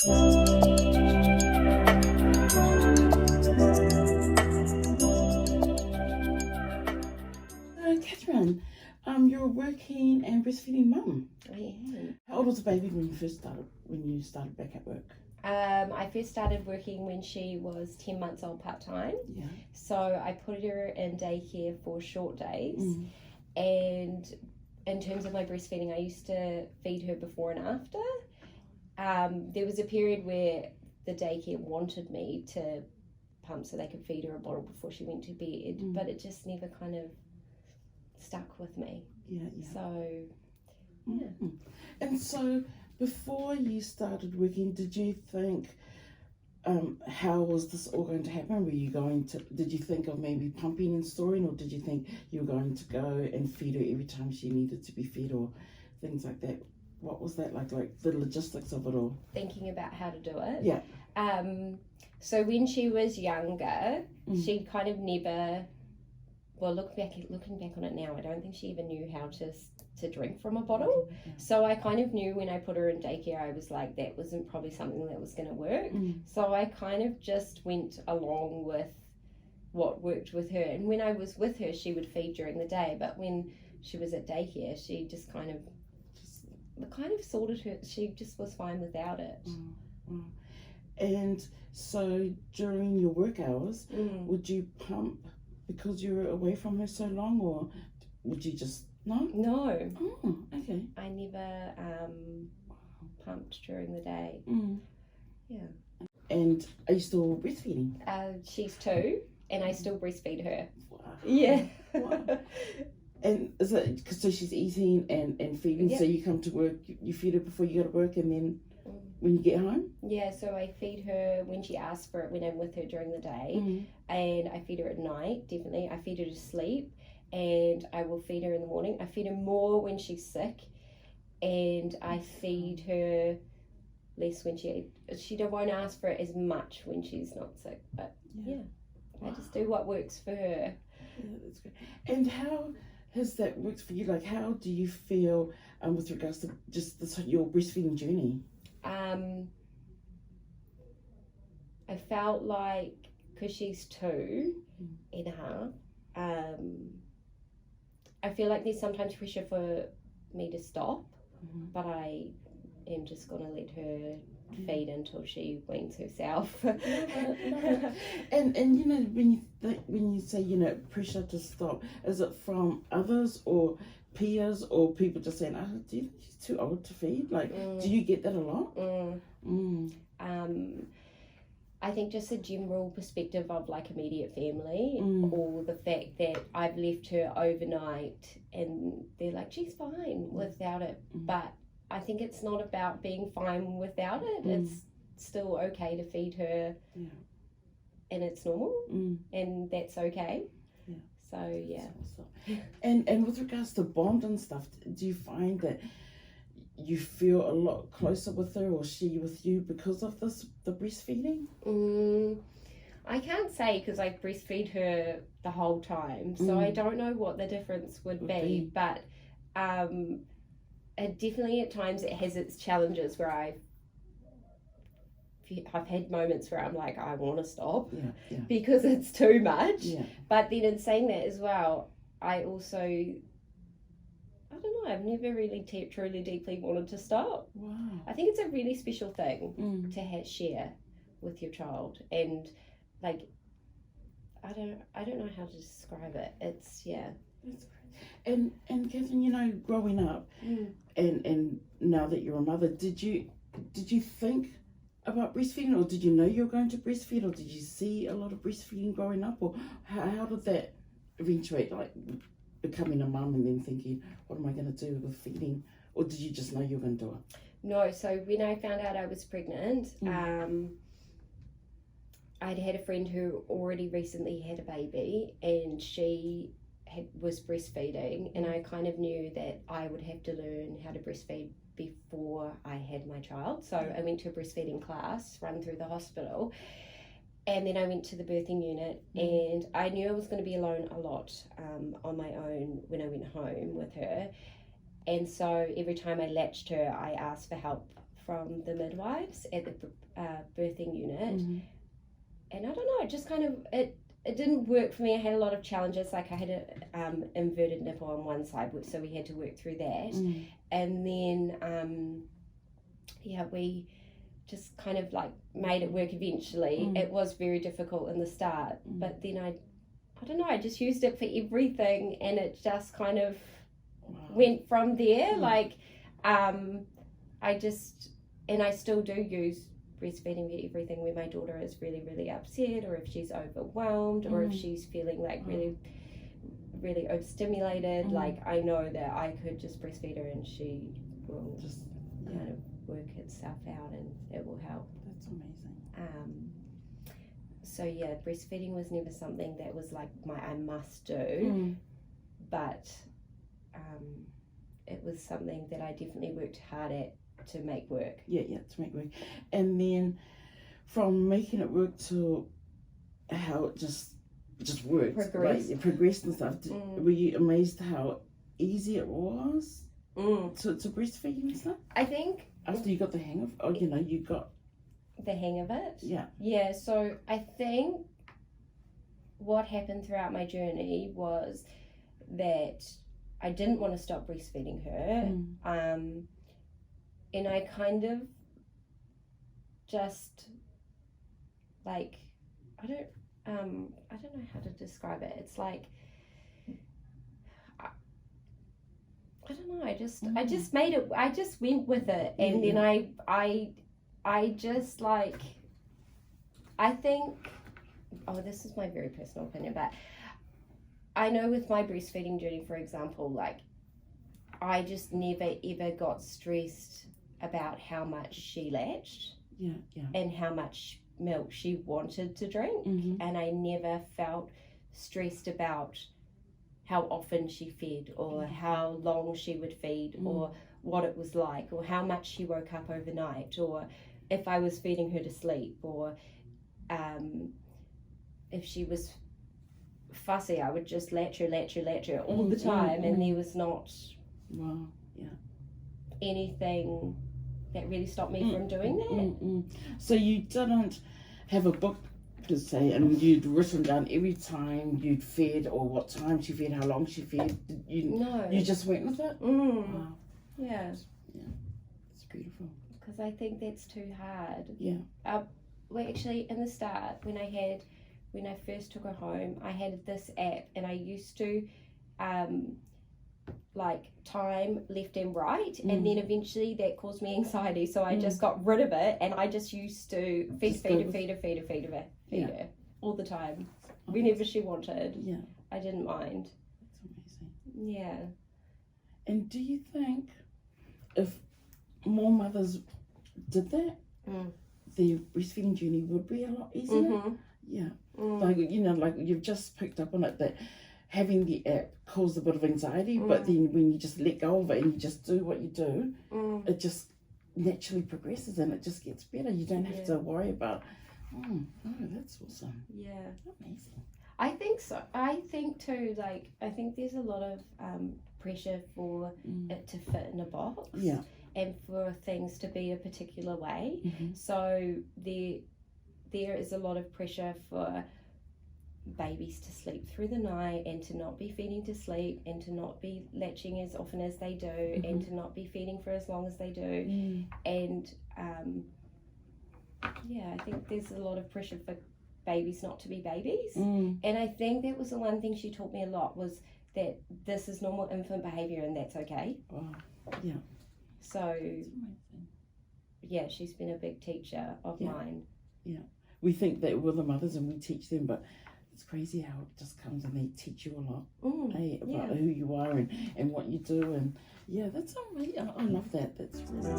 Catherine, you're a working and breastfeeding mum. I am. How old was the baby when you started back at work? I first started working when she was 10 months old part-time. Yeah. So I put her in daycare for short days. And in terms of my breastfeeding, I used to feed her before and after. There was a period where the daycare wanted me to pump so they could feed her a bottle before she went to bed, but it just never kind of stuck with me. Yeah. So, yeah. And so before you started working, did you think, how was this all going to happen? Did you think of maybe pumping and storing, or did you think you were going to go and feed her every time she needed to be fed or things like that? What was that like the logistics of it all? Thinking about how to do it. Yeah. So when she was younger, she kind of never, well, looking back on it now, I don't think she even knew how to drink from a bottle. Yeah. So I kind of knew when I put her in daycare, I was like, that wasn't probably something that was going to work. So I kind of just went along with what worked with her. And when I was with her, she would feed during the day. But when she was at daycare, she just kind of sorted her. She just was fine without it. And so during your work hours, would you pump because you were away from her so long, or would you just no? Oh, okay. I never pumped during the day. Yeah. And are you still breastfeeding? She's 2, and I still breastfeed her. Wow. Yeah. Wow. And is it because so she's eating and feeding? Yep. So you come to work, you feed her before you go to work, and then when you get home? Yeah, so I feed her when she asks for it when I'm with her during the day, and I feed her at night, definitely. I feed her to sleep, and I will feed her in the morning. I feed her more when she's sick, and I feed her less when she won't ask for it as much when she's not sick. But yeah. I just do what works for her. Yeah, that's great. And how has that worked for you? Like, how do you feel with regards to just your breastfeeding journey? I felt like, because she's 2.5, I feel like there's sometimes pressure for me to stop, but I am just going to let her feed until she weans herself. And you know, when you say, you know, pressure to stop, is it from others or peers or people just saying, oh, do you think she's too old to feed? Like, do you get that a lot? I think just a general perspective of like immediate family, or the fact that I've left her overnight and they're like, she's fine without it. But I think it's not about being fine without it. It's still okay to feed her, and it's normal, and that's okay. Yeah. So yeah. And with regards to bond and stuff, do you find that you feel a lot closer with her, or she with you, because of the breastfeeding? I can't say, because I breastfeed her the whole time, so I don't know what the difference would be. But definitely at times it has its challenges where I've had moments where I'm like, I want to stop because it's too much. But then in saying that as well, I also, I don't know, I've never really truly deeply wanted to stop. Wow. I think it's a really special thing to share with your child, and like, I don't know how to describe it. It's That's great. And Catherine, you know, growing up and now that you're a mother, did you think about breastfeeding, or did you know you were going to breastfeed, or did you see a lot of breastfeeding growing up, or how did that eventuate, like becoming a mum and then thinking, what am I going to do with feeding, or did you just know you were going to do it? No, so when I found out I was pregnant, I'd had a friend who already recently had a baby, and she was breastfeeding, and I kind of knew that I would have to learn how to breastfeed before I had my child. So I went to a breastfeeding class run through the hospital, and then I went to the birthing unit, and I knew I was going to be alone a lot on my own when I went home with her. And so every time I latched her, I asked for help from the midwives at the birthing unit. Mm-hmm. And I don't know, it just kind of, it didn't work for me. I had a lot of challenges, like I had an inverted nipple on one side, so we had to work through that. Mm. And then, we just kind of like made it work eventually. It was very difficult in the start, but then I don't know, I just used it for everything, and it just kind of went from there. Like, I still do use breastfeeding for everything when my daughter is really, really upset, or if she's overwhelmed, or if she's feeling like really, really overstimulated. Like, I know that I could just breastfeed her and she will just kind of work itself out, and it will help. That's amazing. So yeah, breastfeeding was never something that was like I must do, but it was something that I definitely worked hard at to make work. Yeah, to make work. And then from making it work to how it just worked, progressed. Like it progressed and stuff. Were you amazed how easy it was to breastfeed and stuff? I think after you got the hang of, you got the hang of it. Yeah. So I think what happened throughout my journey was that I didn't want to stop breastfeeding her. And I kind of just like, I don't know how to describe it. It's like, I don't know, I just made it, I just went with it. And then I just like, I think, this is my very personal opinion, but I know with my breastfeeding journey, for example, like, I just never ever got stressed about how much she latched and how much milk she wanted to drink. And I never felt stressed about how often she fed, or how long she would feed, or what it was like, or how much she woke up overnight, or if I was feeding her to sleep, or if she was fussy, I would just latch her all the time. And there was not anything that really stopped me from doing that. So you didn't have a book per se, and you'd written down every time you'd fed, or what time she fed, how long she fed? No. You just went with it? Wow. Yeah. It's beautiful. Because I think that's too hard. Yeah. Well, actually, in the start, when I first took her home, I had this app, and I used to like time left and right, and then eventually that caused me anxiety, so I just got rid of it, and I just used to feed her all the time, whenever she wanted. I didn't mind. That's amazing. And do you think if more mothers did that, the breastfeeding journey would be a lot easier? Like, like you've just picked up on it, that having the app caused a bit of anxiety, but then when you just let go of it and you just do what you do, it just naturally progresses and it just gets better. You don't have to worry about, that's awesome. Amazing. I think so. I think too, like, I think there's a lot of pressure for it to fit in a box. And for things to be a particular way. So there is a lot of pressure for babies to sleep through the night, and to not be feeding to sleep, and to not be latching as often as they do, and to not be feeding for as long as they do. And I think there's a lot of pressure for babies not to be babies. And I think that was the one thing she taught me a lot, was that this is normal infant behavior and that's okay. So she's been a big teacher of mine. We think that we're the mothers and we teach them, but it's crazy how it just comes and they teach you a lot about who you are and what you do. And that's amazing. I love that. That's really